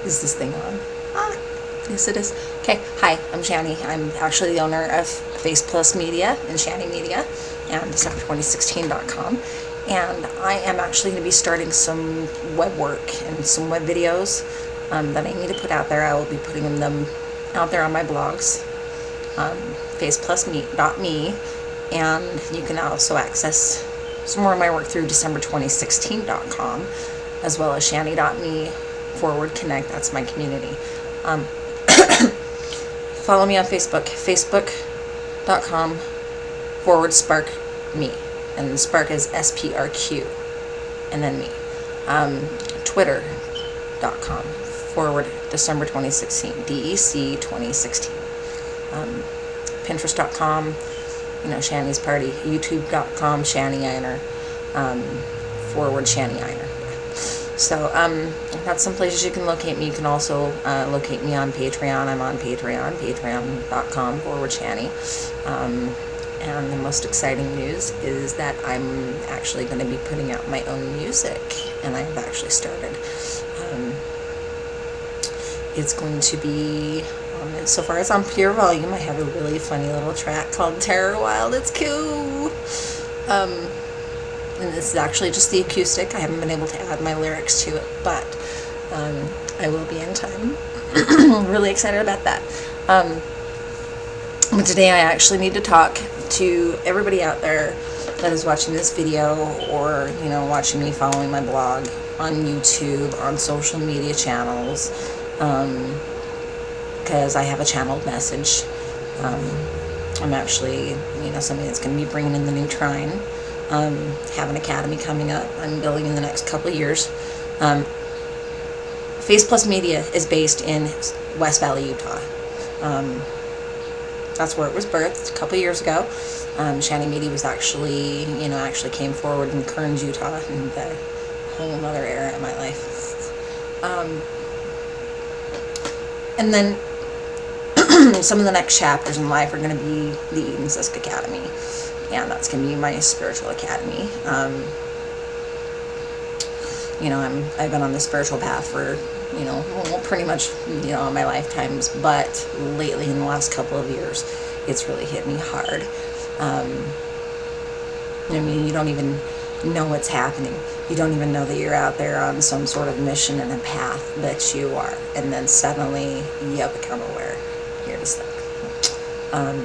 Is this thing on? Ah, yes it is. Okay, hi, I'm Shanny. I'm actually the owner of face+MEDIA and shanniMEDIA and December2016.com. And I am actually going to be starting some web work and some web videos that I need to put out there. I will be putting them out there on my blogs, face+me.me, and you can also access some more of my work through December2016.com, as well as shanny.me/connect. That's my community. Follow me on Facebook, facebook.com/spark me, and spark is SPRQ, and then me. Twitter.com/December2016, DEC 2016. Pinterest.com, Shanny's Party. YouTube.com, shanniEiner, /shanniEiner. So that's some places you can locate me. You can also locate me on Patreon. I'm on Patreon, patreon.com/Shanny. And the most exciting news is that I'm actually going to be putting out my own music, and I've actually started. It's going to be, so far as on pure volume, I have a really funny little track called Terror Wild. It's cool. And this is actually just the acoustic. I haven't been able to add my lyrics to it, but I will be in time. Really excited about that. But today I actually need to talk to everybody out there that is watching this video, or watching me, following my blog on YouTube, on social media channels, because I have a channeled message. I'm actually somebody that's going to be bringing in the new trine. Have an academy coming up. I'm building in the next couple of years. face+MEDIA is based in West Valley, Utah. That's where it was birthed a couple of years ago. shanniMEDIA was actually came forward in Kearns, Utah, in the whole other era of my life. And then some of the next chapters in life are going to be the Eden-Sysk Academy, and that's going to be my spiritual academy. I've been on the spiritual path for pretty much all my lifetimes, but lately in the last couple of years it's really hit me hard. You don't even know what's happening. You don't even know that you're out there on some sort of mission and a path that you are, and then suddenly you become aware you're just stuck.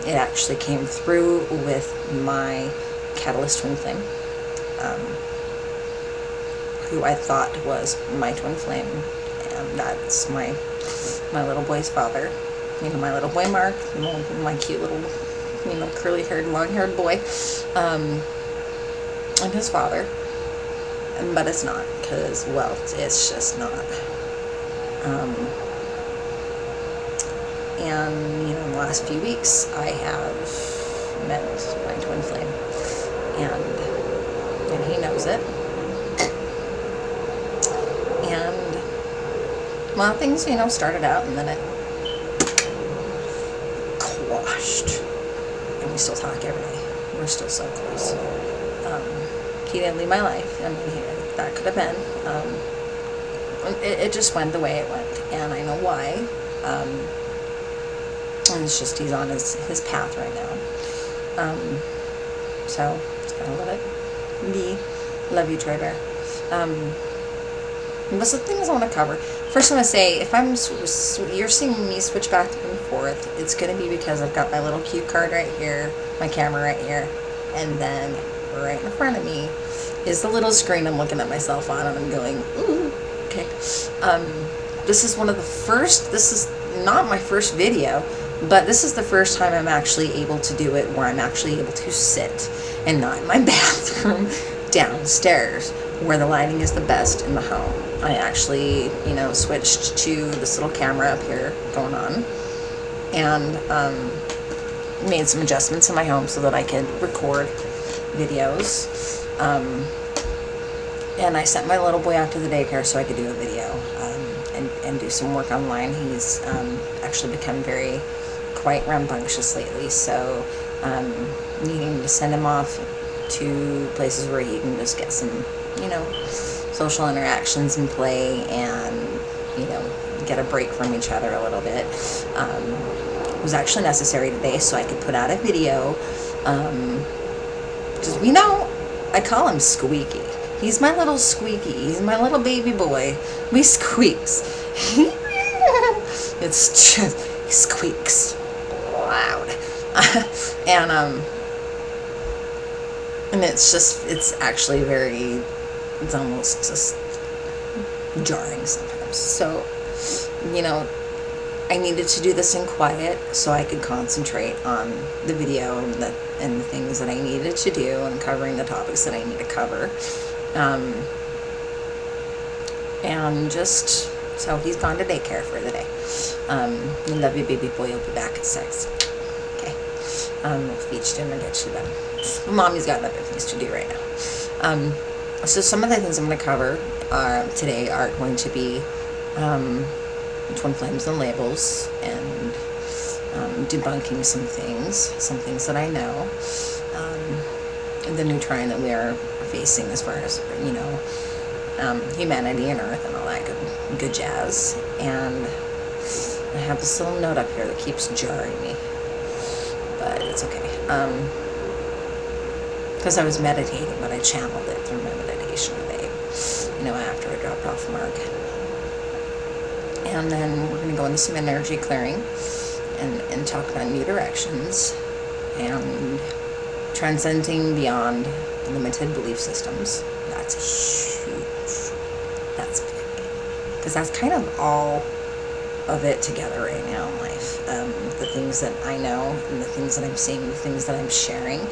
It actually came through with my catalyst twin flame, who I thought was my twin flame, and that's my little boy's father. My little boy Mark, my cute little curly-haired, long-haired boy, and his father. But it's not, because, well, it's just not. And in the last few weeks I have met my twin flame, and he knows it. And well, things started out, and then it quashed, and we still talk every day. We're still so close. He didn't leave my life. That could have been. It just went the way it went, and I know why. And it's just he's on his path right now. So just gotta let it be. Love you, Troy Bear. But some things I want to cover. First, I want to say, if you're seeing me switch back and forth, it's going to be because I've got my little cue card right here, my camera right here, and then right in front of me is the little screen I'm looking at myself on, and I'm going, ooh, okay. This is this is not my first video, but this is the first time I'm actually able to do it where I'm actually able to sit, and not in my bathroom downstairs where the lighting is the best in the home. I actually, switched to this little camera up here going on, and made some adjustments in my home so that I could record videos. And I sent my little boy out to the daycare so I could do a video, and do some work online. He's actually become quite rambunctious lately, so needing to send him off to places where he can just get some, social interactions and play, and get a break from each other a little bit. It was actually necessary today so I could put out a video. Because I call him Squeaky. He's my little Squeaky. He's my little baby boy. We squeaks. It's just, he squeaks loud. And it's actually it's almost just jarring sometimes. So, I needed to do this in quiet so I could concentrate on the video and the things that I needed to do and covering the topics that I need to cover. And just, so he's gone to daycare for the day. Love you, baby boy. You'll be back at 6. Okay. Feed dinner, get you done. Mommy's got other things to do right now. So some of the things I'm going to cover today are going to be twin flames and labels, and debunking some things that I know, the new trend that we are facing as far as humanity and Earth and all that good jazz. And I have this little note up here that keeps jarring me, but it's okay. Because I was meditating, but I channeled it through my meditation today, after I dropped off Mark. And then we're going to go into some energy clearing and talk about new directions and transcending beyond limited belief systems. That's huge. That's big. Because that's kind of all of it together right now in life. The things that I know and the things that I'm seeing, the things that I'm sharing.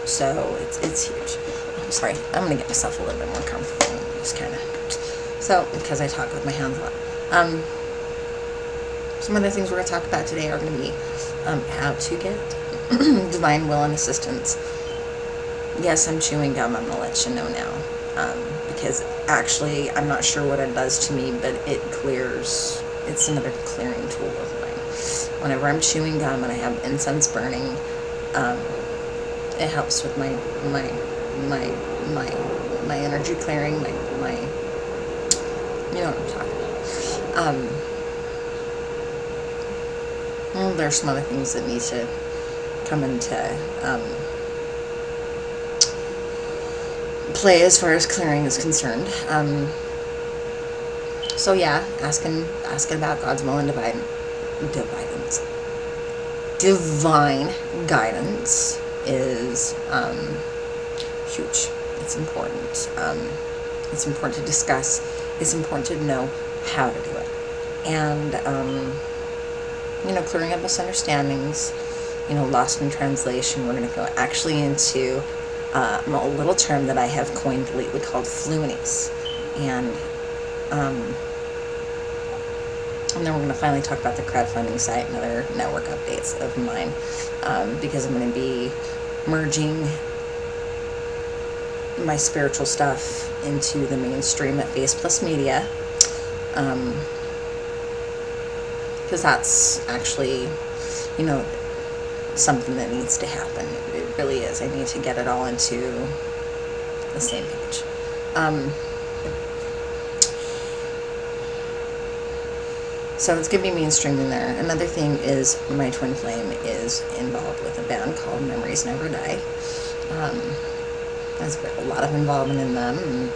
So it's huge. I'm sorry. I'm going to get myself a little bit more comfortable and just kind of... So, because I talk with my hands a lot. Some of the things we're going to talk about today are going to be how to get divine will and assistance. Yes, I'm chewing gum. I'm going to let you know now. Because actually, I'm not sure what it does to me, but it clears. It's another clearing tool of mine. Whenever I'm chewing gum and I have incense burning, it helps with my energy clearing, my you know what I'm talking about. Well, there's some other things that need to come into play as far as clearing is concerned. So yeah, asking about God's will and divine guidance is huge. It's important. It's important to discuss. It's important to know how to do it. And, clearing up misunderstandings, lost in translation. We're going to go actually into a little term that I have coined lately called Fleuoenese. And then we're going to finally talk about the crowdfunding site and other network updates of mine, because I'm going to be merging my spiritual stuff into the mainstream at face+MEDIA, because that's actually, something that needs to happen. It really is. I need to get it all into the same page. So it's going to be mainstream in there. Another thing is my twin flame is involved with a band called Memories Never Die. There's a lot of involvement in them,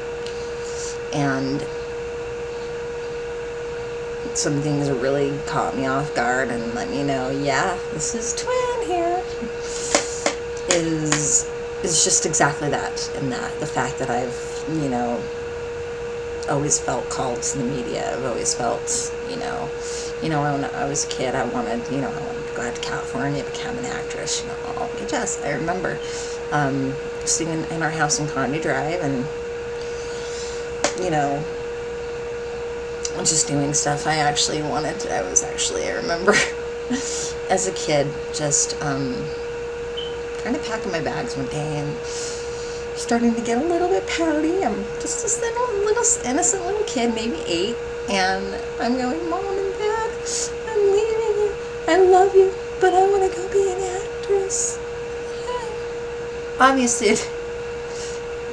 and some things really caught me off guard and let me know, yeah, this is twin here. Is just exactly that, and that the fact that I've always felt called to the media. I've always felt, when I was a kid, I wanted to go out to California, become an actress, all the jazz. I remember sitting in our house in Conde Drive and, just doing stuff I actually wanted. I remember as a kid just kind of packing my bags one day and starting to get a little bit pouty. I'm just this little innocent little kid, maybe 8, and I'm going, Mom and Dad, I'm leaving you. I love you, but I want to go be an actress. Obviously,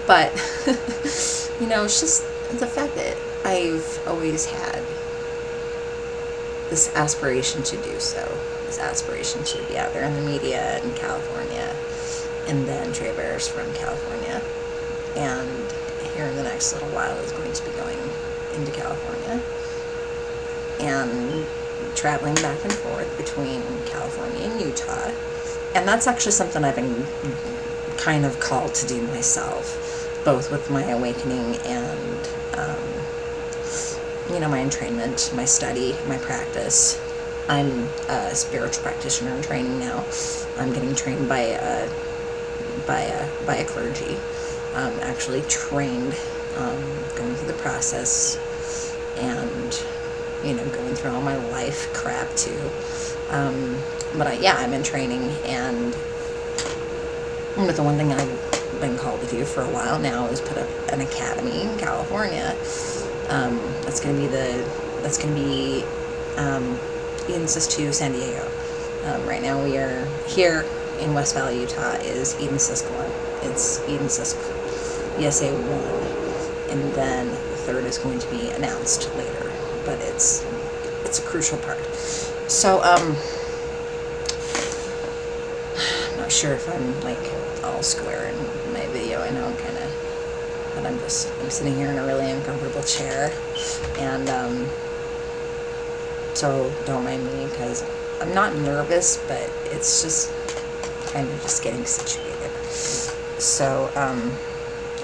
but it's just the fact that I've always had this aspiration to do so, this aspiration to be out there in the media in California, and then Trey Bears from California, and here in the next little while is going to be going into California and traveling back and forth between California and Utah. And that's actually something I've been kind of called to do myself, both with my awakening and my entrainment, my study, my practice. I'm a spiritual practitioner in training now. I'm getting trained by a clergy. Actually trained, going through the process, and going through all my life crap too. But I'm in training, and the one thing I've been called to do for a while now is put up an academy in California. That's going to be Eden-Sysk 2 San Diego. Right now we are here in West Valley, Utah, is Eden-Sysk 1. It's Eden-Sysk ESA 1, and then the third is going to be announced later, but it's a crucial part. So I'm not sure if I'm like all square in my video. I know I'm kind of, but I'm sitting here in a really uncomfortable chair, and so don't mind me, because I'm not nervous, but it's just kind of just getting situated. So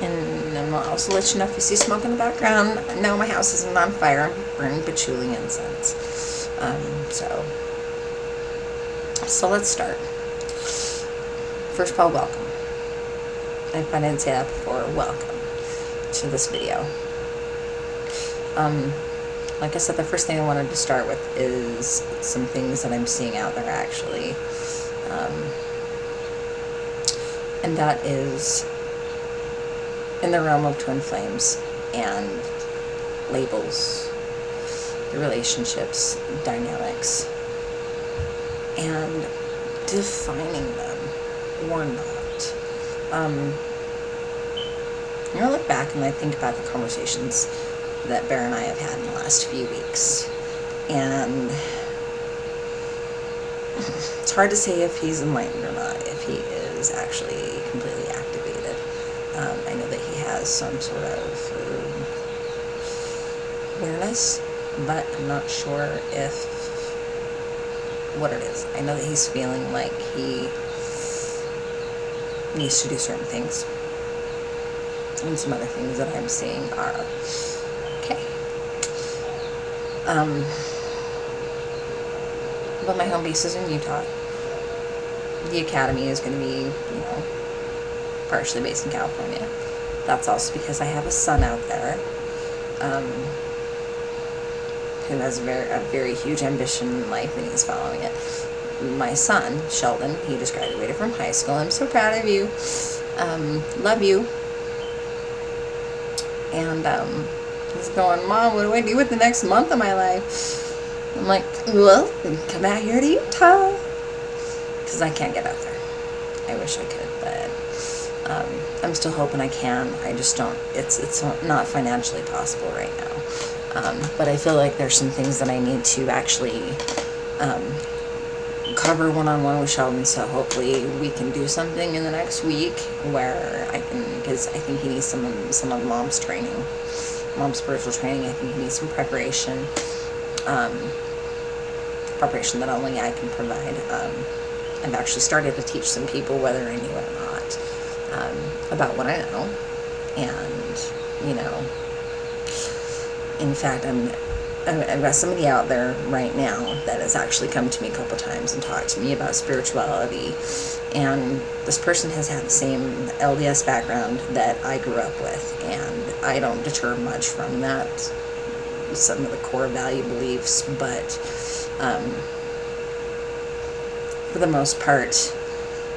and I'll also let you know if you see smoke in the background. No, my house isn't on fire. I'm burning patchouli incense. So let's start. First of all, welcome. If I didn't say that before, welcome to this video. Like I said, the first thing I wanted to start with is some things that I'm seeing out there, actually. And that is in the realm of twin flames and labels, the relationships, dynamics, and defining them or not. I look back and I think about the conversations that Bear and I have had in the last few weeks, and it's hard to say if he's enlightened or not, if he is actually completely activated. I know that he has some sort of awareness, but I'm not sure what it is. I know that he's feeling like he needs to do certain things, and some other things that I'm seeing are okay. But my home base is in Utah. The academy is going to be, partially based in California. That's also because I have a son out there who has a very huge ambition in life, and he's following it. My son, Sheldon, he just graduated from high school. I'm so proud of you. Love you. And he's going, Mom, what do I do with the next month of my life? I'm like, well, come out here to Utah, because I can't get out there. I wish I could, but I'm still hoping I can. I just don't. It's not financially possible right now. But I feel like there's some things that I need to actually cover one-on-one with Sheldon. So hopefully we can do something in the next week where I can, because I think he needs some of Mom's training, Mom's spiritual training. I think he needs some preparation. Preparation that only I can provide. I've actually started to teach some people, whether I knew it or not, about what I know. And, in fact, I've got somebody out there right now that has actually come to me a couple times and talked to me about spirituality. And this person has had the same LDS background that I grew up with. And I don't deter much from that, some of the core value beliefs, but for the most part,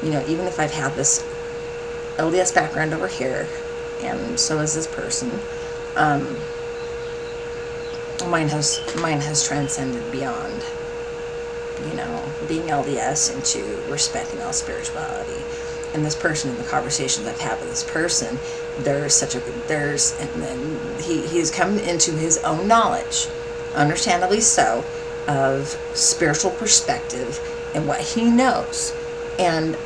even if I've had this LDS background over here, and so is this person, mine has transcended beyond, being LDS into respecting all spirituality. And this person, in the conversations I've had with this person, he's come into his own knowledge, understandably so, of spiritual perspective and what he knows. And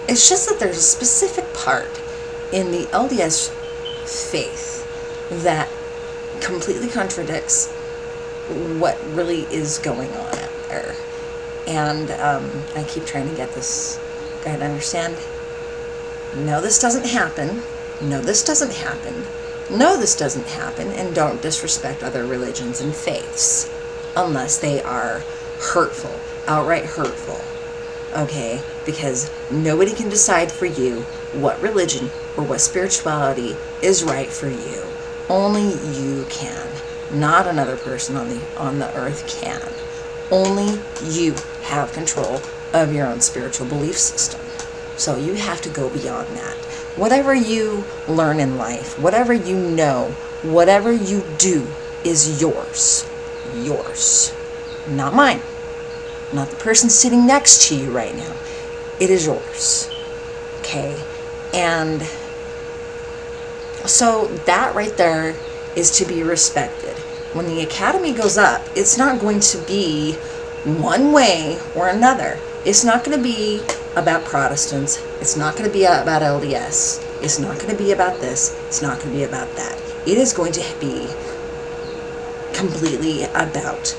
it's just that there's a specific part in the LDS faith that completely contradicts what really is going on out there. And I keep trying to get this guy to understand, no, this doesn't happen. No, this doesn't happen. No, this doesn't happen. And don't disrespect other religions and faiths unless they are hurtful, outright hurtful. Okay? Because nobody can decide for you what religion or what spirituality is right for you. Only you can. Not another person on the earth can. Only you have control of your own spiritual belief system. So you have to go beyond that. Whatever you learn in life, whatever you know, whatever you do is yours. Yours. Not mine. Not the person sitting next to you right now. It is yours. Okay? And so that right there is to be respected. When the academy goes up, it's not going to be one way or another. It's not going to be about Protestants. It's not going to be about LDS. It's not going to be about this. It's not going to be about that. It is going to be completely about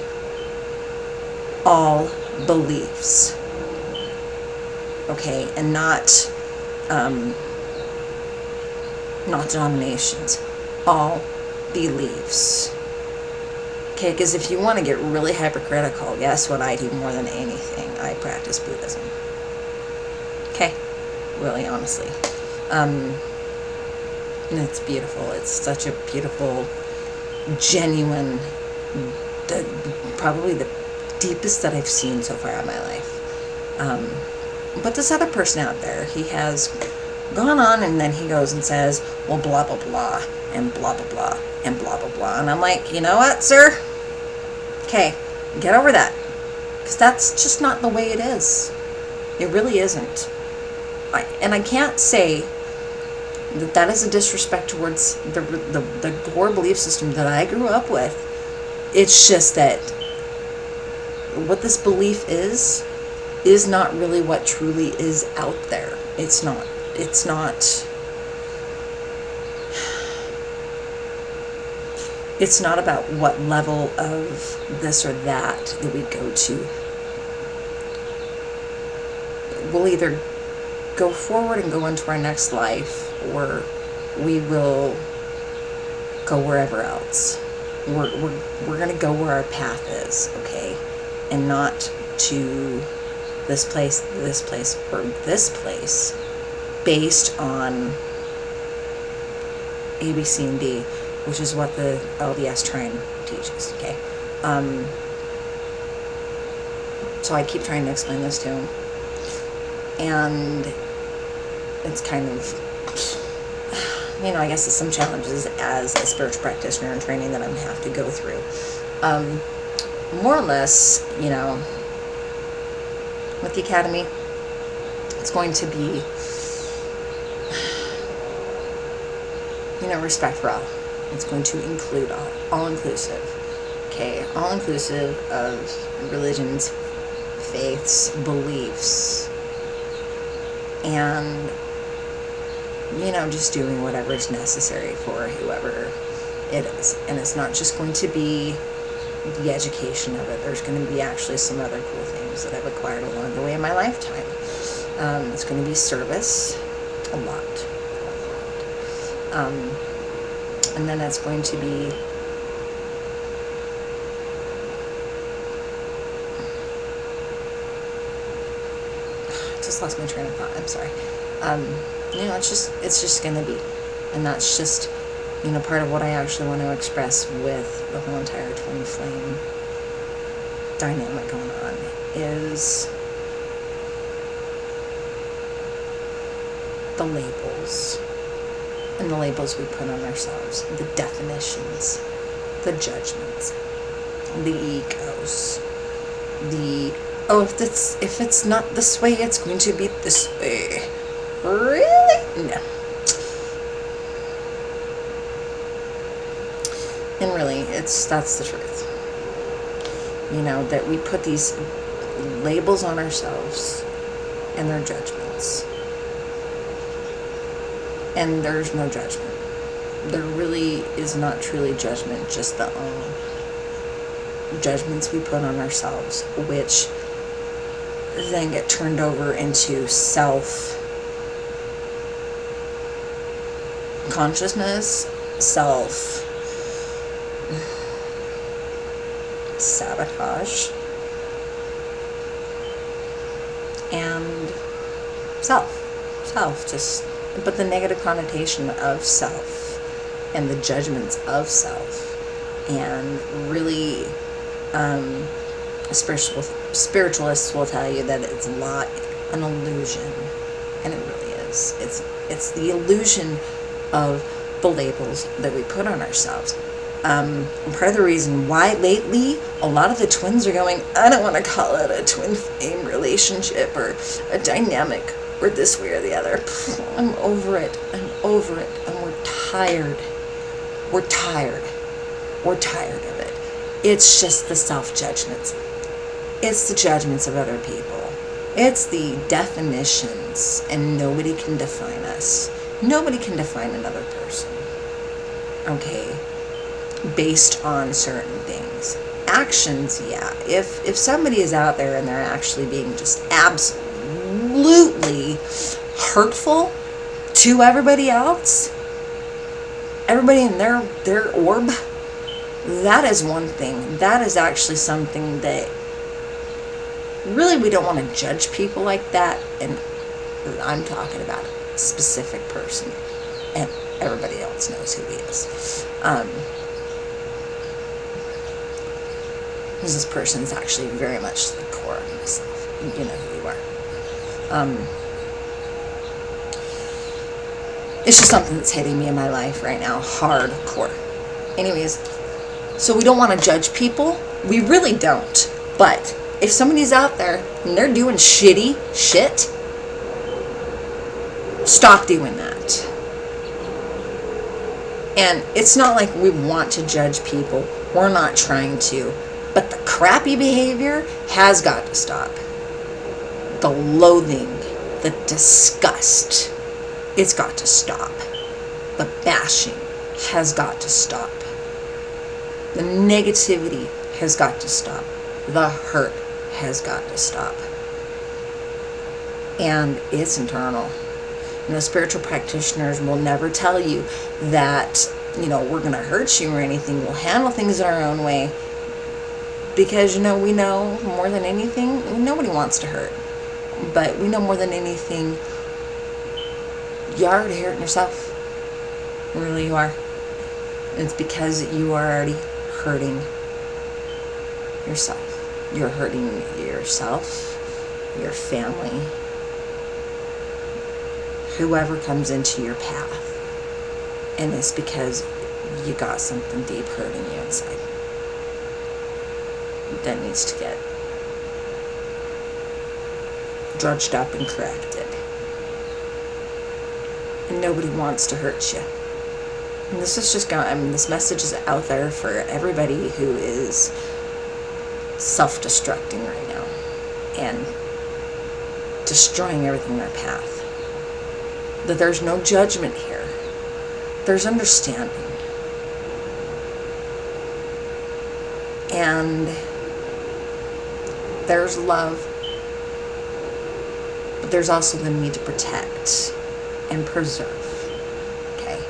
all beliefs. Okay? And not denominations. All beliefs. Okay, because if you want to get really hypercritical, guess what I do more than anything? I practice Buddhism. Okay, really, honestly. And it's beautiful. It's such a beautiful, genuine, probably the deepest that I've seen so far in my life. But this other person out there, he has gone on and then he goes and says, well, blah, blah, blah, and blah, blah, blah, and blah, blah, blah. And I'm like, you know what, sir? Okay, get over that. Because that's just not the way it is. It really isn't. And I can't say that that is a disrespect towards the core belief system that I grew up with. It's just that what this belief is not really what truly is out there. It's not. It's not about what level of this or that we go to. We'll either go forward and go into our next life, or we will go wherever else. We're going to go where our path is, okay? And not to this place, or this place, based on A, B, C, and D, which is what the LDS Trine teaches, okay? So I keep trying to explain this to him. And it's kind of, I guess it's some challenges as a spiritual practitioner in training that I'm going to have to go through. More or less, with the academy, it's going to be, respect for all. It's going to include all inclusive. Okay, all inclusive of religions, faiths, beliefs, and just doing whatever is necessary for whoever it is. And it's not just going to be the education of it. There's going to be actually some other cool things that I've acquired along the way in my lifetime. It's going to be service, a lot. And then it's going to be just lost my train of thought. I'm sorry. It's just going to be, and that's just, part of what I actually want to express with the whole entire twin flame dynamic going on is the labels, and the labels we put on ourselves, the definitions, the judgments, the egos, if it's not this way, it's going to be this way. Really? No. And really, that's the truth. You know, that we put these labels on ourselves and their judgments. And there's no judgment. There really is not truly judgment, just the judgments we put on ourselves, which then get turned over into self-consciousness, self-sabotage, and but the negative connotation of self and the judgments of self, and really spiritualists will tell you that it's a lot an illusion, and it really is. It's the illusion of the labels that we put on ourselves. Part of the reason why lately a lot of the twins are going, I don't want to call it a twin flame relationship or a dynamic or this way or the other. I'm over it, and we're tired of it. It's just the self-judgments. It's the judgments of other people. It's the definitions, and nobody can define us. Nobody can define another person, okay, based on certain things. Actions, yeah. If somebody is out there and they're actually being just absolutely hurtful to everybody else, everybody in their orb, that is one thing. That is actually something that really we don't want to judge people like that. And I'm talking about a specific person, and everybody else knows who he is. This person is actually very much to the core of myself. You know who you are. It's just something that's hitting me in my life right now, hardcore. Anyways, so we don't want to judge people. We really don't. But if somebody's out there and they're doing shitty shit, stop doing that. And it's not like we want to judge people. We're not trying to. But the crappy behavior has got to stop. The loathing, the disgust, it's got to stop. The bashing has got to stop. The negativity has got to stop. The hurt has got to stop. And it's internal. You know, spiritual practitioners will never tell you that, you know, we're going to hurt you or anything. We'll handle things in our own way. Because, you know, we know more than anything, nobody wants to hurt. But we know more than anything, you're already hurting yourself. Really, you are. It's because you are already hurting yourself. You're hurting yourself, your family, whoever comes into your path. And it's because you got something deep hurting you inside that needs to get drudged up and corrected. And nobody wants to hurt you. And this is just this message is out there for everybody who is self-destructing right now and destroying everything in their path. That there's no judgment here. There's understanding. And there's love. But there's also the need to protect and preserve. Okay?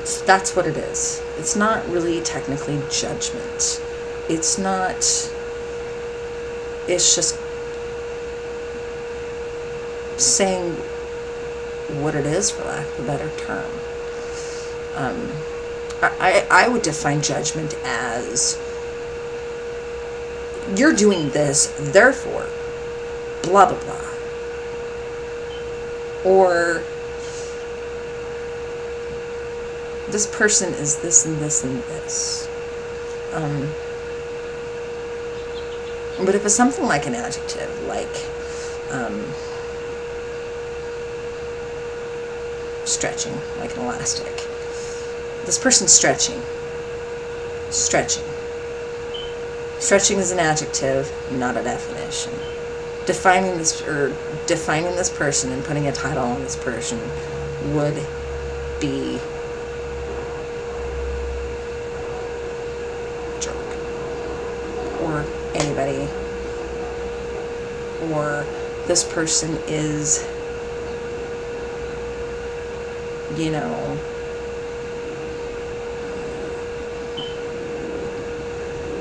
So that's what it is. It's not really technically judgment. It's not... It's just saying what it is, for lack of a better term. I would define judgment as you're doing this, therefore, blah, blah, blah. Or this person is this and this and this. But if it's something like an adjective, like stretching, like an elastic. This person's stretching. Stretching. Stretching is an adjective, not a definition. Defining this person and putting a title on this person would be jerk, or anybody, or this person is, you know,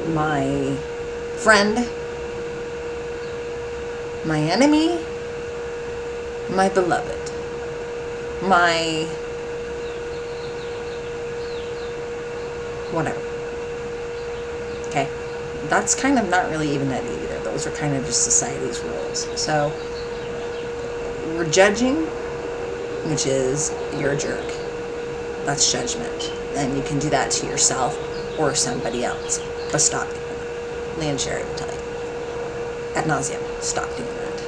my friend, my enemy, my beloved, my whatever. Okay, that's kind of not really even that either. Those are kind of just society's rules. So we're judging, which is you're a jerk. That's judgment, and you can do that to yourself or somebody else. But stop doing that. Lee and Sherry will tell you ad nauseum. Stop doing that.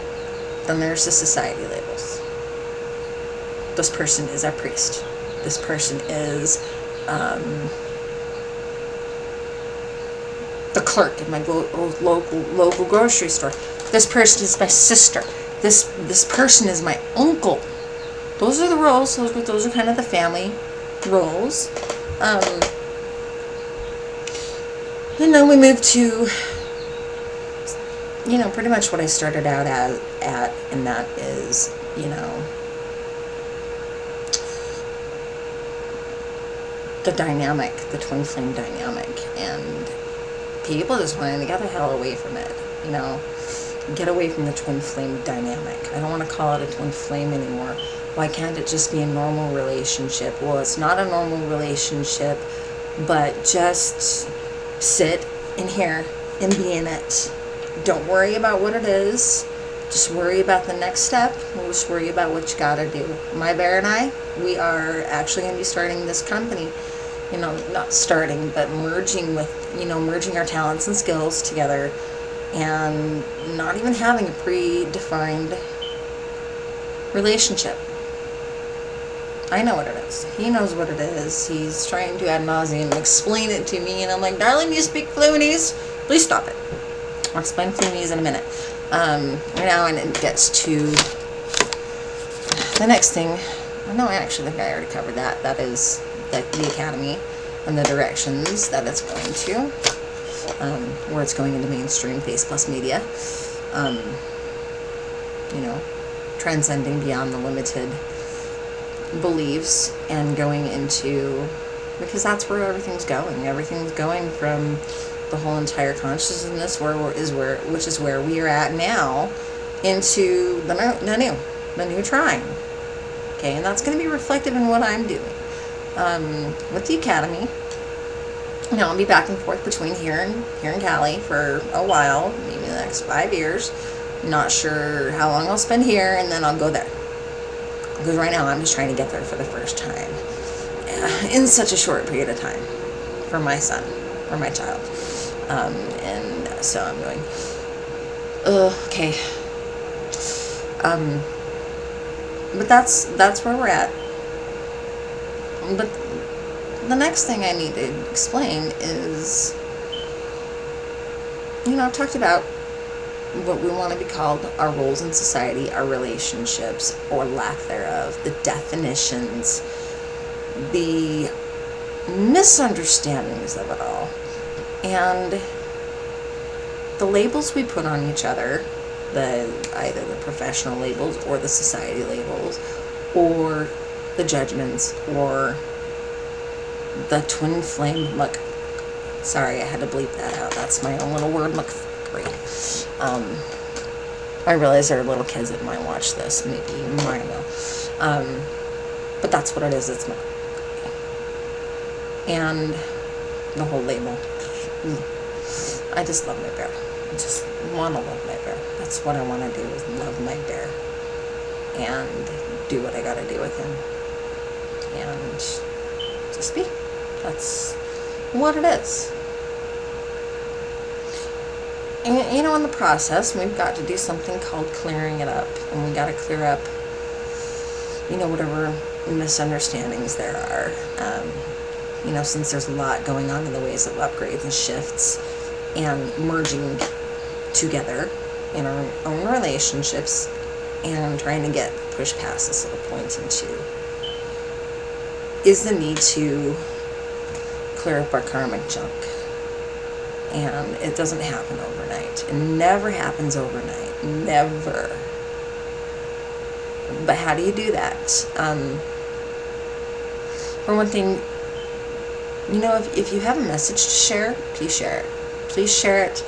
Then there's the society labels. This person is a priest. This person is the clerk in my local grocery store. This person is my sister. This person is my uncle. Those are the roles. Those are kind of the family roles. And then we move to, you know, pretty much what I started out at, and that is, you know, the dynamic, the twin flame dynamic, and people just wanting to get the hell away from it, you know, get away from the twin flame dynamic. I don't want to call it a twin flame anymore. Why can't it just be a normal relationship? Well, it's not a normal relationship, but just sit in here and be in it. Don't worry about what it is. Just worry about the next step. We'll just worry about what you gotta do. My bear and I, we are actually going to be starting this company. You know, not starting, but merging our talents and skills together, and not even having a predefined relationship. I know what it is. He knows what it is. He's trying to ad nauseum explain it to me, and I'm like, darling, you speak Fleuoenese? Please stop it. I'll explain Fleuoenese in a minute. Right now, and it gets to the next thing. No, I actually think I already covered that. That is the academy and the directions that it's going to, where it's going into mainstream face+MEDIA. You know, transcending beyond the limited beliefs and going into, because that's where everything's going. Everything's going from the whole entire consciousness, which is where we are at now, into the new trying. Okay, and that's going to be reflective in what I'm doing with the academy. You know, I'll be back and forth between here and Cali for a while, maybe the next 5 years. Not sure how long I'll spend here, and then I'll go there. Because right now I'm just trying to get there for the first time in such a short period of time for my son, or my child. And so I'm going, okay. But that's where we're at. But the next thing I need to explain is, you know, I've talked about what we want to be called, our roles in society, our relationships, or lack thereof, the definitions, the misunderstandings of it all, and the labels we put on each other, either the professional labels or the society labels, or the judgments, or the twin flame look. Sorry, I had to bleep that out. That's my own little word. Look, great. I realize there are little kids that might watch this. Maybe mine will. But that's what it is. It's not. And the whole label. I just love my bear. I just want to love my bear. That's what I want to do, is love my bear. And do what I got to do with him. And just be. That's what it is. And, you know, in the process, we've got to do something called clearing it up. And we got to clear up, you know, whatever misunderstandings there are. you know, since there's a lot going on in the ways of upgrades and shifts and merging together in our own relationships and trying to get pushed past this little point into is the need to clear up our karmic junk. And it doesn't happen overnight. It never happens overnight. Never. But how do you do that? For one thing, you know, if you have a message to share, please share it. Please share it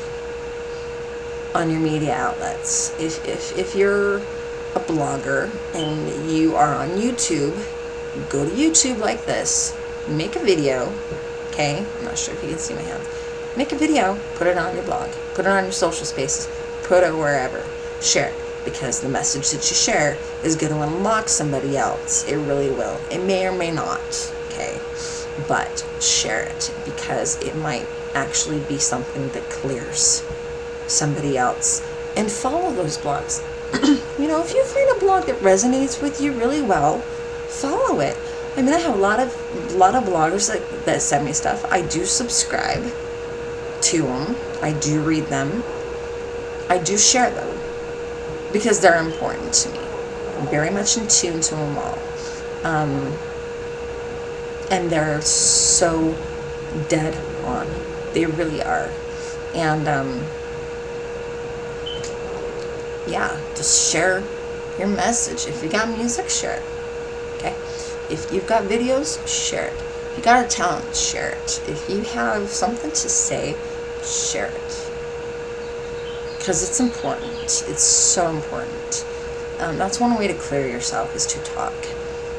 on your media outlets. If you're a blogger and you are on YouTube, go to YouTube like this, make a video, okay? I'm not sure if you can see my hands. Make a video, put it on your blog, put it on your social spaces, put it wherever, share it, because the message that you share is going to unlock somebody else. It really will. It may or may not, okay? But share it, because it might actually be something that clears somebody else. And follow those blogs. You know, if you find a blog that resonates with you really well, follow it. I mean, I have a lot of bloggers that send me stuff. I do subscribe to them. I do read them. I do share them because they're important to me. I'm very much in tune to them all. And they're so dead on. They really are. And yeah, just share your message. If you got music, share it. Okay? If you've got videos, share it. If you got a talent, share it. If you have something to say, share it. Because it's important. It's so important. That's one way to clear yourself, is to talk.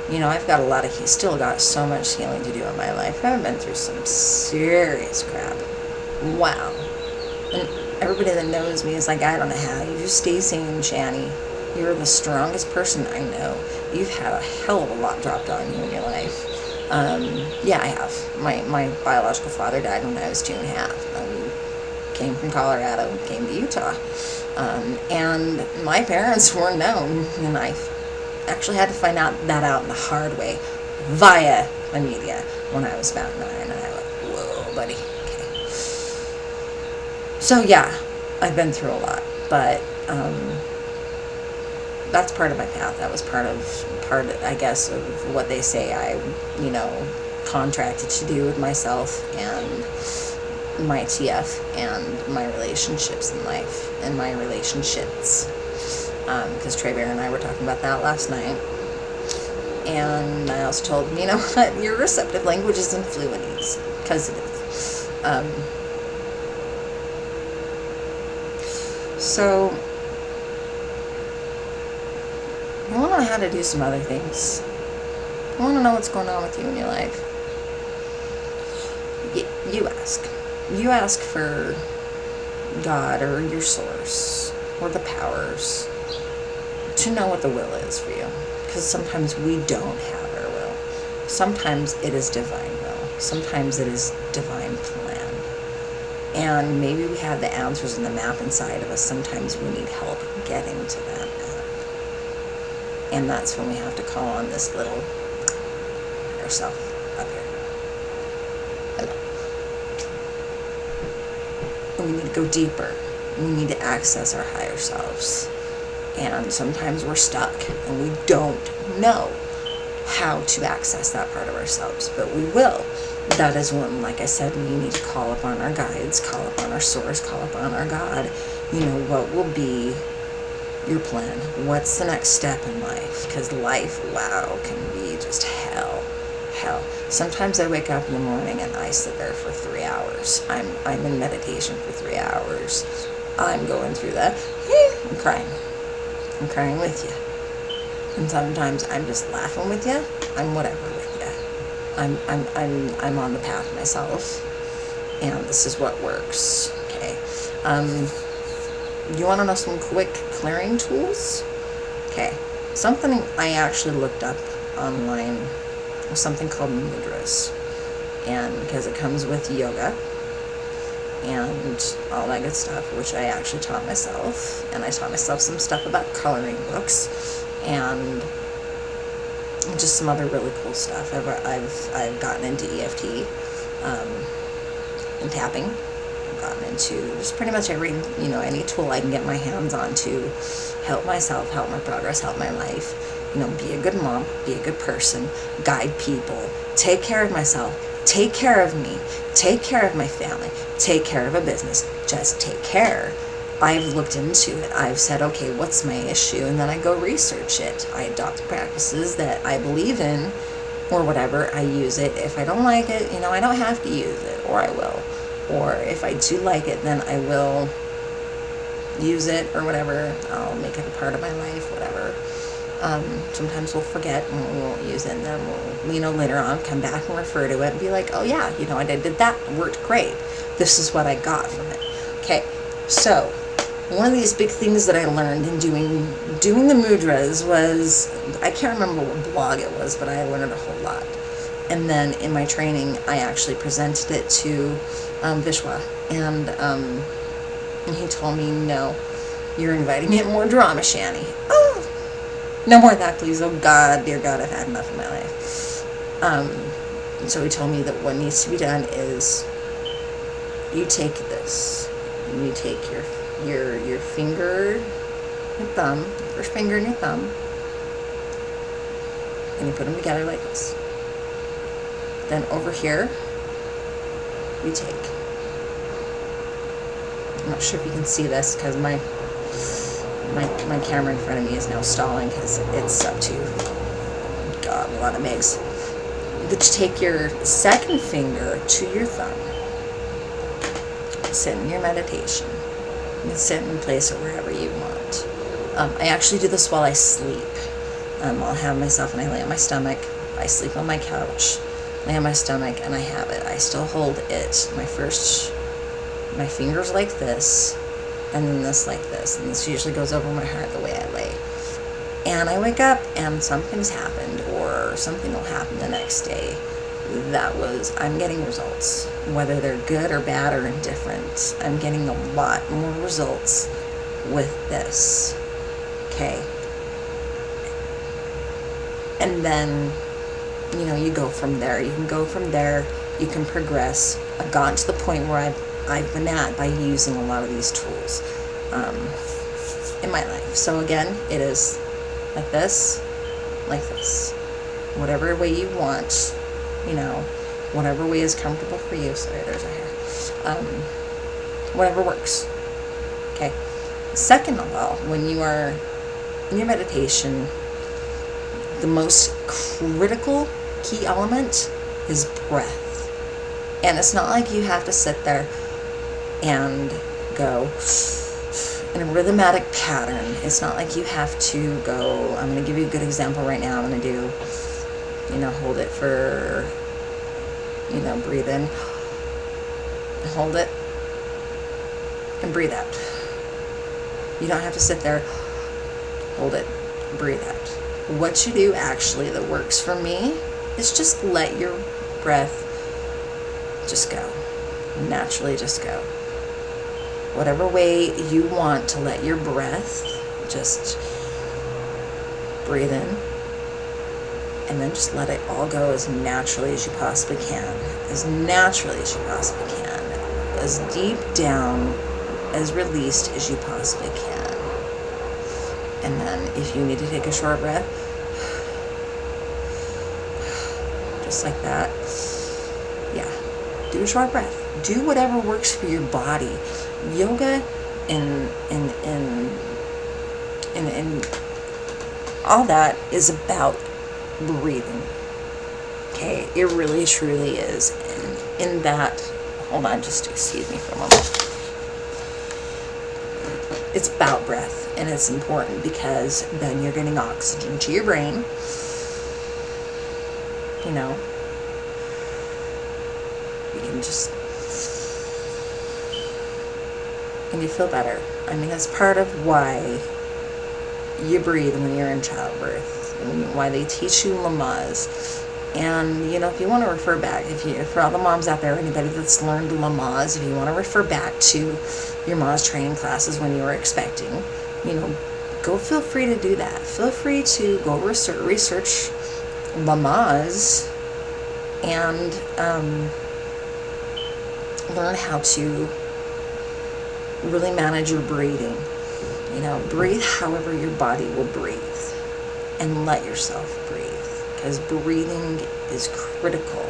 You know, I've got still got so much healing to do in my life. I've been through some serious crap. Wow. And everybody that knows me is like, I don't know how. You just stay sane, Shanny. You're the strongest person I know. You've had a hell of a lot dropped on you in your life. Yeah, I have. My biological father died when I was 2.5. I mean, came from Colorado, came to Utah. And my parents weren't known, and I actually had to find that out in the hard way via the media when I was about 9, and I went, whoa, buddy. Okay. So yeah, I've been through a lot, but that's part of my path. That was part, I guess, of what they say I, you know, contracted to do with myself and my TF and my relationships in life and my relationships. Because Trey Bear and I were talking about that last night. And I also told him, you know what, your receptive language is in Fleuoenese, because it is. So, I want to know how to do some other things. I want to know what's going on with you in your life. You ask. You ask for God or your source or the powers to know what the will is for you. Because sometimes we don't have our will. Sometimes it is divine will. Sometimes it is divine plan. And maybe we have the answers in the map inside of us. Sometimes we need help getting to that map. And that's when we have to call on this little higher self up here. Hello. And we need to go deeper. We need to access our higher selves. And sometimes we're stuck and we don't know how to access that part of ourselves, but we will. That is when, like I said, we need to call upon our guides, call upon our source, call upon our God. You know, what will be your plan? What's the next step in life? Because life, wow, can be just hell. Sometimes I wake up in the morning and I sit there for 3 hours. I'm in meditation for 3 hours. I'm going through that. I'm crying. I'm crying with you. And sometimes I'm just laughing with you. I'm whatever with you. I'm on the path myself. And this is what works. Okay. You want to know some quick clearing tools? Okay. Something I actually looked up online was something called mudras. And because it comes with yoga and all that good stuff, which I actually taught myself. And I taught myself some stuff about coloring books and just some other really cool stuff. I've gotten into EFT and tapping. I've gotten into just pretty much every, any tool I can get my hands on to help myself, help my progress, help my life. Be a good mom, be a good person, guide people, take care of myself, take care of me, take care of my family, take care of a business, just take care. I've looked into it. I've said, okay, what's my issue? And then I go research it. I adopt practices that I believe in or whatever. I use it. If I don't like it, I don't have to use it, or I will. Or if I do like it, then I will use it or whatever. I'll make it a part of my life, whatever. Sometimes we'll forget and we won't use it, and then we'll, later on come back and refer to it and be like, oh yeah, I did that, it worked great. This is what I got from it. Okay, so one of these big things that I learned in doing the mudras was, I can't remember what blog it was, but I learned a whole lot. And then in my training, I actually presented it to Vishwa, and he told me, no, you're inviting me at more drama, Shanny. Oh, no more of that, please. Oh God, dear God, I've had enough in my life. And so he told me that what needs to be done is you take this, and you take your finger, your thumb, your first finger and your thumb, and you put them together like this. Then over here, you take. I'm not sure if you can see this because my camera in front of me is now stalling because it's up to, God, a lot of megs. But you take your second finger to your thumb, sit in your meditation. You can sit and place it wherever you want. I actually do this while I sleep. I'll have myself, and I lay on my stomach. I sleep on my couch, lay on my stomach, and I have it. I still hold it. My fingers like this, and then this like this, and this usually goes over my heart the way I lay. And I wake up and something's happened, or something will happen the next day. I'm getting results, whether they're good or bad or indifferent. I'm getting a lot more results with this. Okay. And then, you go from there. You can go from there. You can progress. I've gotten to the point where I've been at by using a lot of these tools in my life. So again, it is like this, whatever way you want, whatever way is comfortable for you. Sorry, there's a hair. Whatever works. Okay. Second of all, when you are in your meditation, the most critical key element is breath. And it's not like you have to sit there and go in a rhythmatic pattern. It's not like you have to go, I'm going to give you a good example right now. I'm going to do, hold it for, breathe in, hold it, and breathe out. You don't have to sit there, hold it, breathe out. What you do actually that works for me is just let your breath just go. Naturally just go. Whatever way you want to let your breath just breathe in, and then just let it all go as naturally as you possibly can. As naturally as you possibly can. As deep down, as released as you possibly can. And then if you need to take a short breath, just like that, yeah, do a short breath. Do whatever works for your body. Yoga and all that is about breathing. Okay, it really truly is. And in that, hold on, just excuse me for a moment. It's about breath, and it's important because then you're getting oxygen to your brain. You can just, and you feel better. I mean, that's part of why you breathe when you're in childbirth, and why they teach you Lamaze. And, if you want to refer back, for all the moms out there, anybody that's learned Lamaze, if you want to refer back to your Lamaze training classes when you were expecting, go feel free to do that. Feel free to go research mamas and learn how to really manage your breathing. You know, breathe however your body will breathe, and let yourself breathe, because breathing is critical.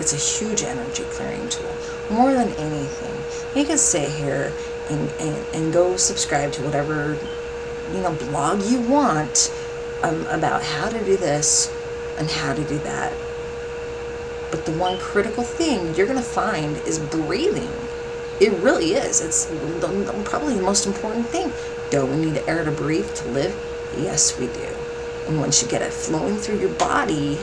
It's a huge energy clearing tool, more than anything. You can sit here and go subscribe to whatever, you know, blog you want about how to do this and how to do that. But the one critical thing you're going to find is breathing. It really is. It's probably the most important thing. Do we need air to breathe to live? Yes, we do. And once you get it flowing through your body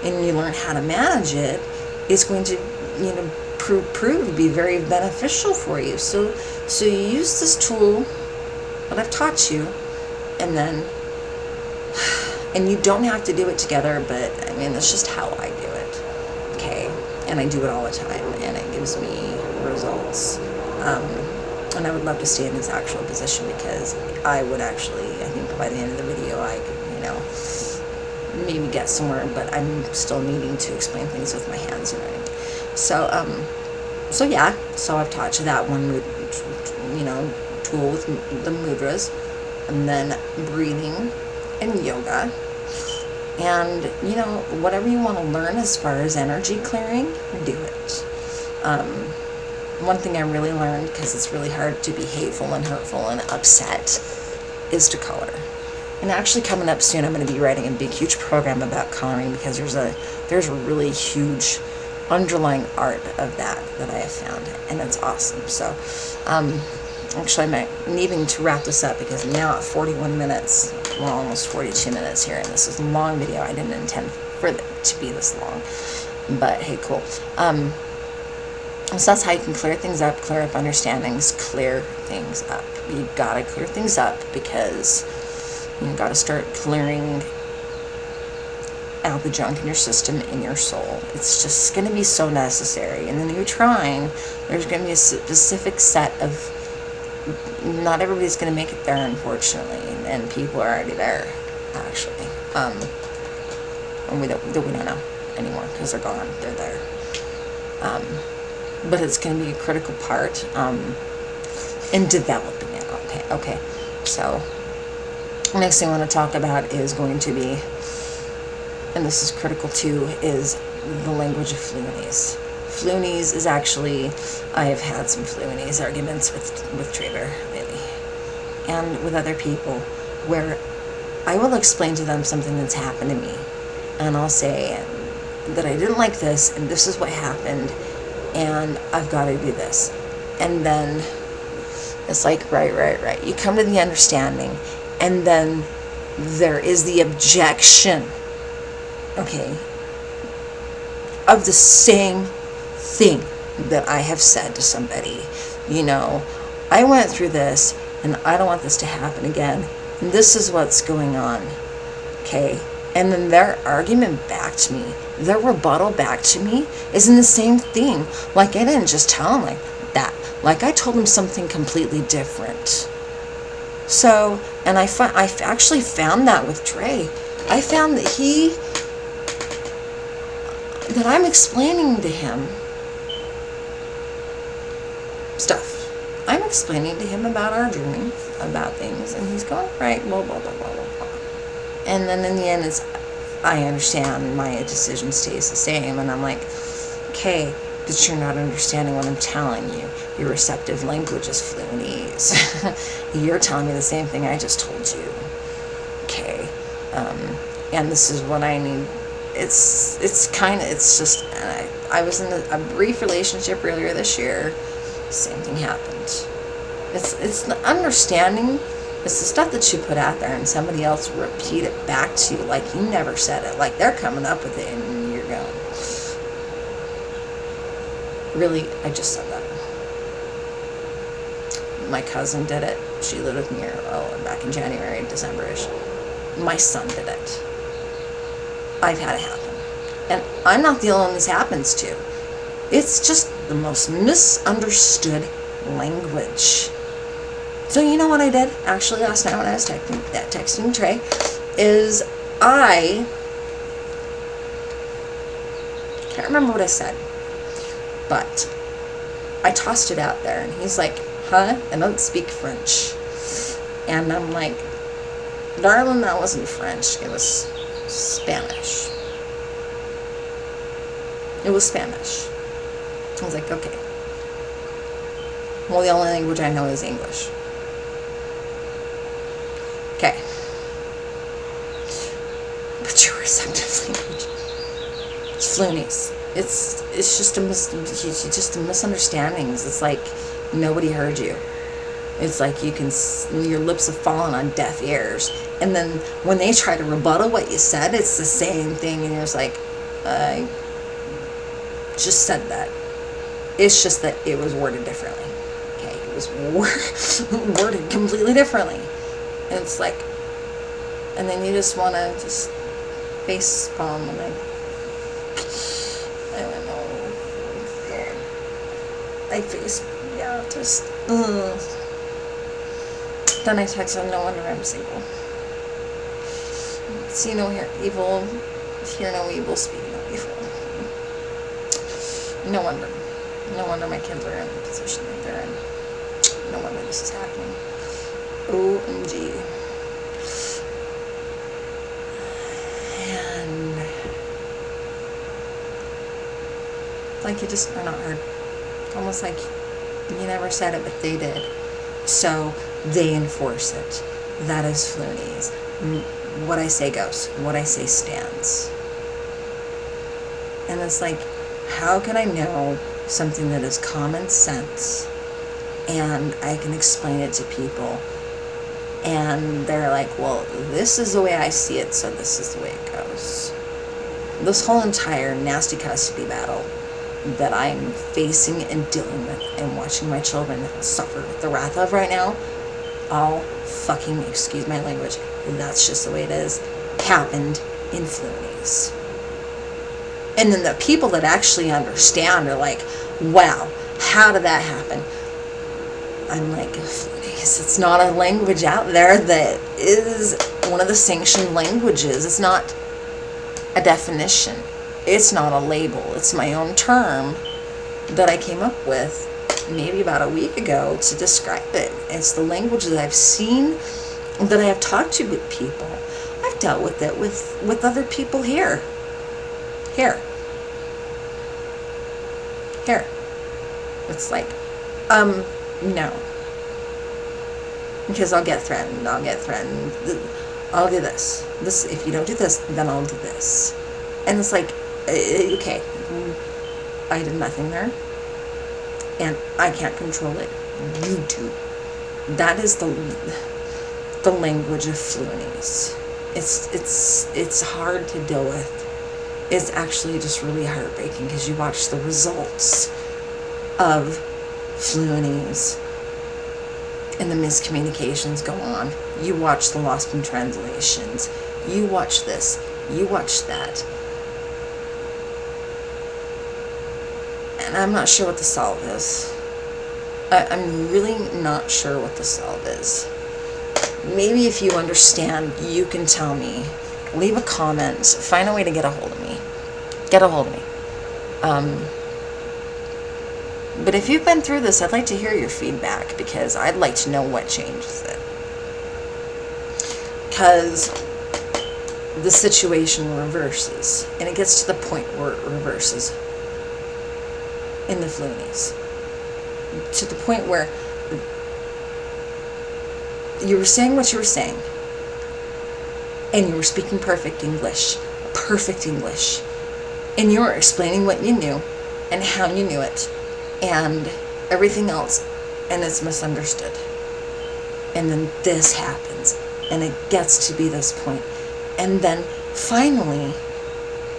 and you learn how to manage it, it's going to, you know, prove to be very beneficial for you. So you use this tool that I've taught you, and you don't have to do it together, but I mean, that's just how I do it. Okay, and I do it all the time, and it gives me results. And I would love to stay in this actual position, because I would actually, I think by the end of the video, I could, you know, maybe get somewhere, but I'm still needing to explain things with my hands, you know what I mean? So yeah, so I've taught you that one, you know, tool with the mudras, and then breathing and yoga. And, you know, whatever you want to learn as far as energy clearing, do it. One thing I really learned, because it's really hard to be hateful and hurtful and upset, is to color. And actually coming up soon, I'm going to be writing a big, huge program about coloring, because there's a really huge underlying art of that I have found, and it's awesome. So, actually, I'm needing to wrap this up, because I'm now at 41 minutes, well, almost 42 minutes here, and this is a long video. I didn't intend for it to be this long, but hey, cool. So that's how you can clear things up, clear up understandings, clear things up. You gotta clear things up, because you gotta start clearing out the junk in your system, in your soul. It's just gonna be so necessary. And then you're trying, there's gonna be a specific set of, not everybody's gonna make it there, unfortunately, and people are already there, actually. And we don't know anymore, because they're gone, they're there. But it's going to be a critical part in developing it. Okay. So, next thing I want to talk about is going to be, and this is critical too, is the language of Fleuoenese. Fleuoenese is actually, I have had some Fleuoenese arguments with Traver lately, and with other people, where I will explain to them something that's happened to me, and I'll say that I didn't like this, and this is what happened, and I've got to do this. And then it's like, right. You come to the understanding, and then there is the objection, okay, of the same thing that I have said to somebody. You know, I went through this, and I don't want this to happen again. And this is what's going on, okay? And then their argument back to me, their rebuttal back to me, is in the same thing. Like, I didn't just tell them like that. Like, I told them something completely different. So, and I actually found that with Dre. I found that that I'm explaining to him stuff. I'm explaining to him about our journey, about things, and he's going, right, blah, blah, blah, blah, blah, blah. And then in the end, I understand, my decision stays the same, and I'm like, okay, but you're not understanding what I'm telling you. Your receptive language is Fleuoenese. You're telling me the same thing I just told you. Okay, and this is what I need. I was in a brief relationship earlier this year. Same thing happened. It's the understanding. It's the stuff that you put out there, and somebody else will repeat it back to you like you never said it. Like, they're coming up with it, and you're going, really? I just said that. My cousin did it. She lived with me back in January, December-ish. My son did it. I've had it happen. And I'm not the only one this happens to. It's just the most misunderstood language. So you know what I did actually last night when I was texting Trey, is I Can't remember what I said, but I tossed it out there, and he's like, huh? I don't speak French. And I'm like, darling, that wasn't French. It was Spanish. It was Spanish. I was like, okay. Well, the only language I know is English. Okay. But your receptive language. It's Fleuoenese. It's just a misunderstandings. It's like nobody heard you. It's like your lips have fallen on deaf ears. And then when they try to rebuttal what you said, it's the same thing. And you're just like, I just said that. It's just that it was worded differently. Okay, it was worded completely differently. And it's like, and then you just want to just face palm, and I don't know. Then I text him, no wonder I'm single. See no evil, hear no evil, speak no evil. No wonder my kids are in the position that they're in. No wonder this is happening. OMG. And like you just are not heard. Almost like you never said it, but they did. So they enforce it. That is Fleuoenese. What I say goes. What I say stands. And it's like, how can I know something that is common sense and I can explain it to people and they're like, well, this is the way I see it, so this is the way it goes. This whole entire nasty custody battle that I'm facing and dealing with and watching my children suffer with the wrath of right now, all fucking, excuse my language, that's just the way it is, happened in Fleuoenese. And then the people that actually understand are like, wow, how did that happen? I'm like, Fleuoenese, it's not a language out there that is one of the sanctioned languages. It's not a definition. It's not a label. It's my own term that I came up with maybe about a week ago to describe it. It's the language that I've seen, that I have talked to with people. I've dealt with it with other people here. It's like, no. Because I'll get threatened. I'll do this. If you don't do this, then I'll do this. And it's like, okay, I did nothing there. And I can't control it. You do. That is the language of Fleuoenese. It's hard to deal with. It's actually just really heartbreaking because you watch the results of Fleuoenese and the miscommunications go on. You watch the lost in translations. You watch this. You watch that. And I'm not sure what the solve is. I'm really not sure what the solve is. Maybe if you understand, you can tell me. Leave a comment. Find a way to get a hold of me. But if you've been through this, I'd like to hear your feedback because I'd like to know what changes it. Because the situation reverses, and it gets to the point where it reverses in the Fleuoenese. To the point where you were saying what you were saying, and you were speaking perfect English, and you were explaining what you knew and how you knew it and everything else, and it's misunderstood. And then this happens, and it gets to be this point. And then finally,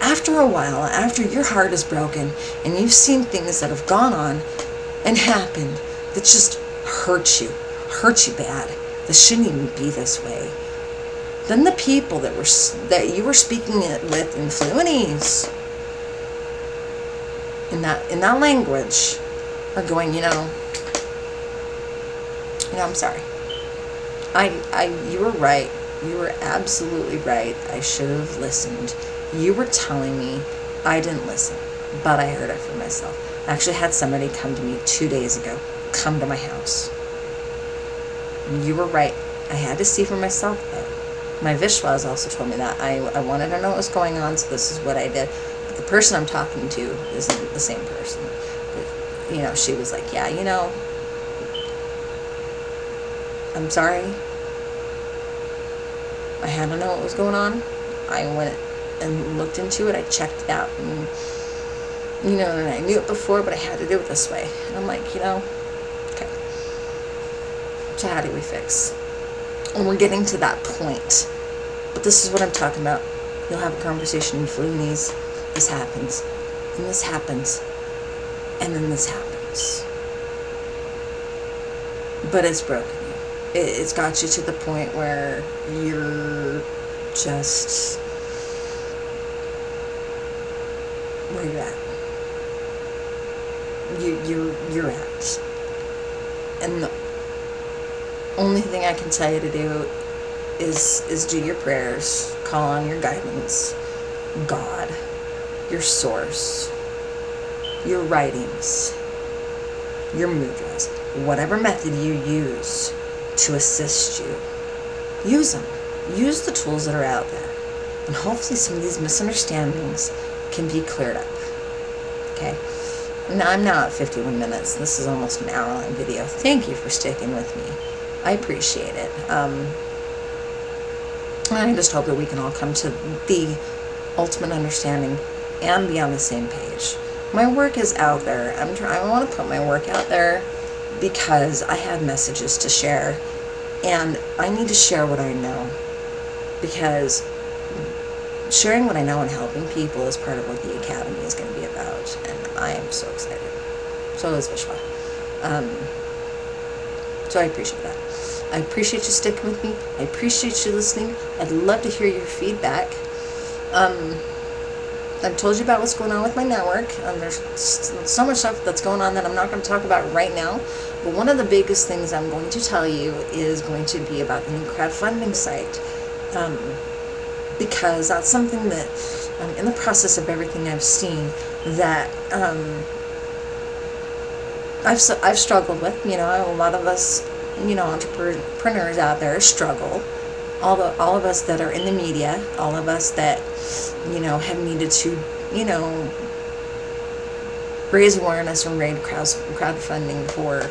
after a while, after your heart is broken and you've seen things that have gone on and happened that just hurt you bad, that shouldn't even be this way, then the people that you were speaking with in Fleuoenese, in that language, are going, I'm sorry. You were right. You were absolutely right. I should have listened. You were telling me. I didn't listen. but I heard it for myself. I actually had somebody come to me 2 days ago, come to my house. You were right. I had to see for myself, though. My Vishwas also told me that. I wanted to know what was going on, so this is what I did. But the person I'm talking to isn't the same person. But, you know, she was like, yeah, you know, I'm sorry. I had to know what was going on. I went and looked into it. I checked it out. And, you know, and I knew it before, but I had to do it this way. And I'm like, you know, okay. So how do we fix? And we're getting to that point. But this is what I'm talking about. You'll have a conversation in Fleuoenese. This happens. And this happens. And then this happens. But it's broken you. It's got you to the point where you're just where you're at. You're at. And the only thing I can tell you to do is do your prayers, call on your guidance, God, your source, your writings, your mudras, whatever method you use to assist you. Use them. Use the tools that are out there. And hopefully some of these misunderstandings can be cleared up. Okay? Now, I'm now at 51 minutes. This is almost an hour-long video. Thank you for sticking with me. I appreciate it. I just hope that we can all come to the ultimate understanding and be on the same page. My work is out there. I want to put my work out there because I have messages to share, and I need to share what I know, because sharing what I know and helping people is part of what the Academy is going to be about, and I am so excited. So is Vishwa. So I appreciate that. I appreciate you sticking with me. I appreciate you listening. I'd love to hear your feedback. I've told you about what's going on with my network. There's so much stuff that's going on that I'm not going to talk about right now. But one of the biggest things I'm going to tell you is going to be about the new crowdfunding site. Because that's something that, in the process of everything I've seen, that I've struggled with. You know, a lot of us, you know, entrepreneurs out there struggle. All of us that are in the media, all of us that, you know, have needed to, you know, raise awareness and raise crowdfunding for,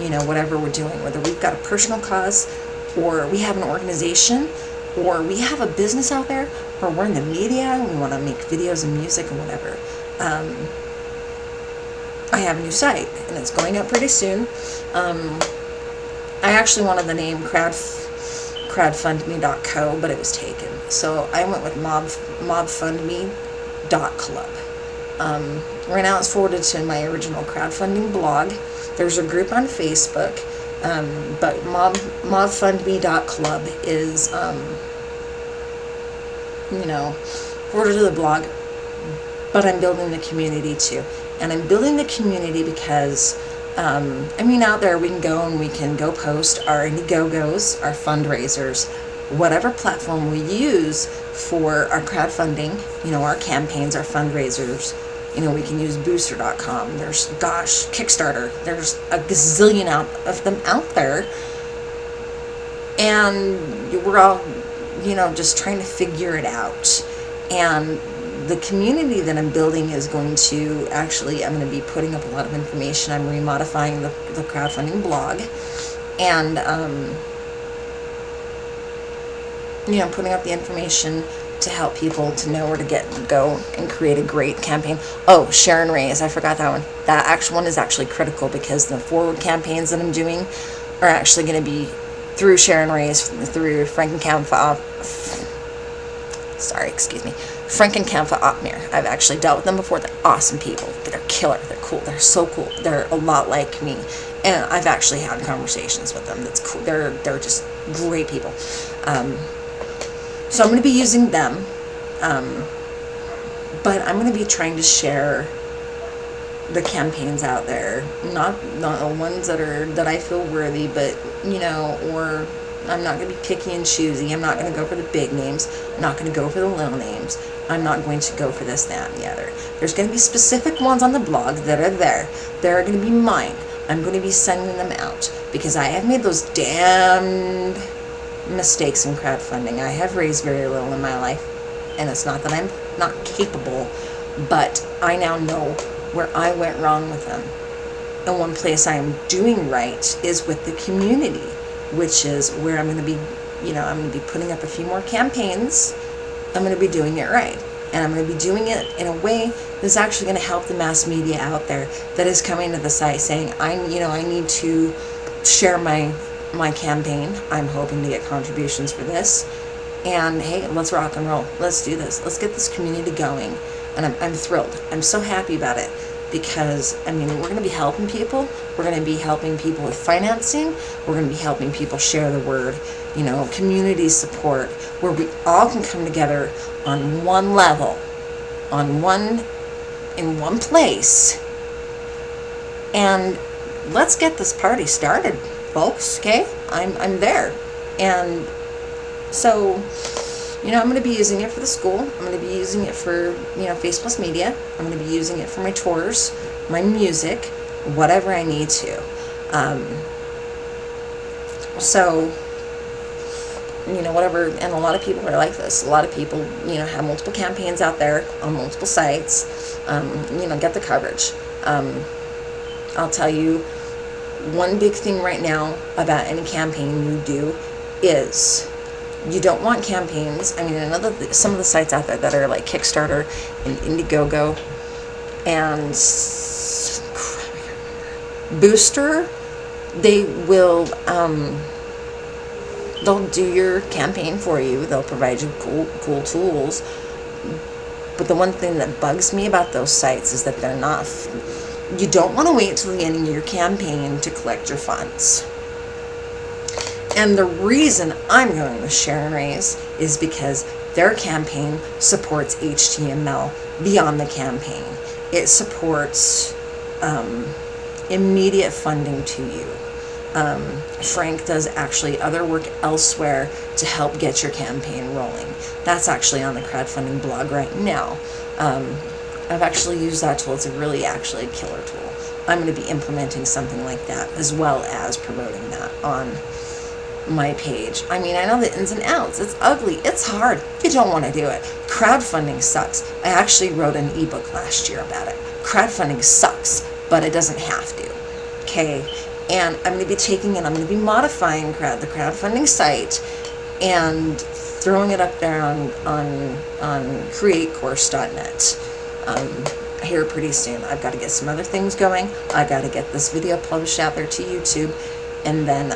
you know, whatever we're doing, whether we've got a personal cause, or we have an organization, or we have a business out there, or we're in the media and we want to make videos and music and whatever. I have a new site, and it's going up pretty soon. I actually wanted the name crowdfundme.co, but it was taken. So I went with mobfundme.club. Right now it's forwarded to my original crowdfunding blog. There's a group on Facebook, but mobfundme.club is, you know, forwarded to the blog. But I'm building the community too. And I'm building the community because, I mean, out there we can go and we can go post our Indiegogo's, our fundraisers, whatever platform we use for our crowdfunding, you know, our campaigns, our fundraisers. You know, we can use booster.com. There's, gosh, Kickstarter. There's a gazillion of them out there. And we're all, you know, just trying to figure it out. And the community that I'm building is going to actually, I'm going to be putting up a lot of information. I'm remodifying the crowdfunding blog. And, you know, putting up the information to help people to know where to go and create a great campaign. Oh, share and raise. I forgot that one. That actual one is actually critical because the forward campaigns that I'm doing are actually going to be through share and raise, through Frankenkampfer. Frankenkampfer Opmir. I've actually dealt with them before. They're awesome people. They're killer. They're cool. They're so cool. They're a lot like me. And I've actually had conversations with them. That's cool. They're just great people. So I'm going to be using them. But I'm going to be trying to share the campaigns out there. Not the ones that I feel worthy, but, you know, or I'm not going to be picky and choosy. I'm not going to go for the big names. I'm not going to go for the little names. I'm not going to go for this, that, and the other. There's going to be specific ones on the blog that are there. They're going to be mine. I'm going to be sending them out because I have made those damned mistakes in crowdfunding. I have raised very little in my life, and it's not that I'm not capable, but I now know where I went wrong with them. And one place I am doing right is with the community, which is where I'm going to be, I'm going to be putting up a few more campaigns. I'm going to be doing it right. And I'm going to be doing it in a way that's actually going to help the mass media out there that is coming to the site saying, I need to share my campaign. I'm hoping to get contributions for this. And hey, let's rock and roll. Let's do this. Let's get this community going. And I'm thrilled. I'm so happy about it because, we're going to be helping people. We're going to be helping people with financing. We're going to be helping people share the word, community support, where we all can come together on one level, in one place. And let's get this party started, folks, okay? I'm there. And so, I'm going to be using it for the school. I'm going to be using it for, face+MEDIA. I'm going to be using it for my tours, my music, whatever I need to. Whatever, and a lot of people are like this. A lot of people, have multiple campaigns out there on multiple sites, get the coverage. I'll tell you, one big thing right now about any campaign you do is you don't want campaigns. I know that some of the sites out there that are like Kickstarter and Indiegogo and Booster, they will, they'll do your campaign for you. They'll provide you cool tools. But the one thing that bugs me about those sites is that they're not, you don't want to wait till the end of your campaign to collect your funds. And the reason I'm going with Share and Raise is because their campaign supports HTML beyond the campaign. It supports immediate funding to you. Frank does actually other work elsewhere to help get your campaign rolling. That's actually on the crowdfunding blog right now. I've actually used that tool. It's really actually a killer tool. I'm going to be implementing something like that as well as promoting that on my page. I know the ins and outs. It's ugly. It's hard. You don't want to do it. Crowdfunding sucks. I actually wrote an ebook last year about it. Crowdfunding sucks, but it doesn't have to. Okay? And I'm going to be taking it, I'm going to be modifying the crowdfunding site and throwing it up there on createcourse.net here pretty soon. I've got to get some other things going. I got to get this video published out there to YouTube, and then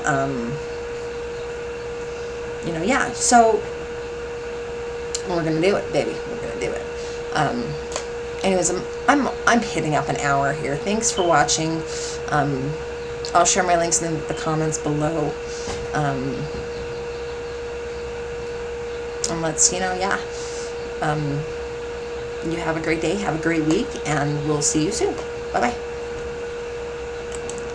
so we're gonna do it, baby. We're gonna do it. Anyways, I'm hitting up an hour here. Thanks for watching. I'll share my links in the comments below. And let's, you have a great day, have a great week, and we'll see you soon. Bye-bye.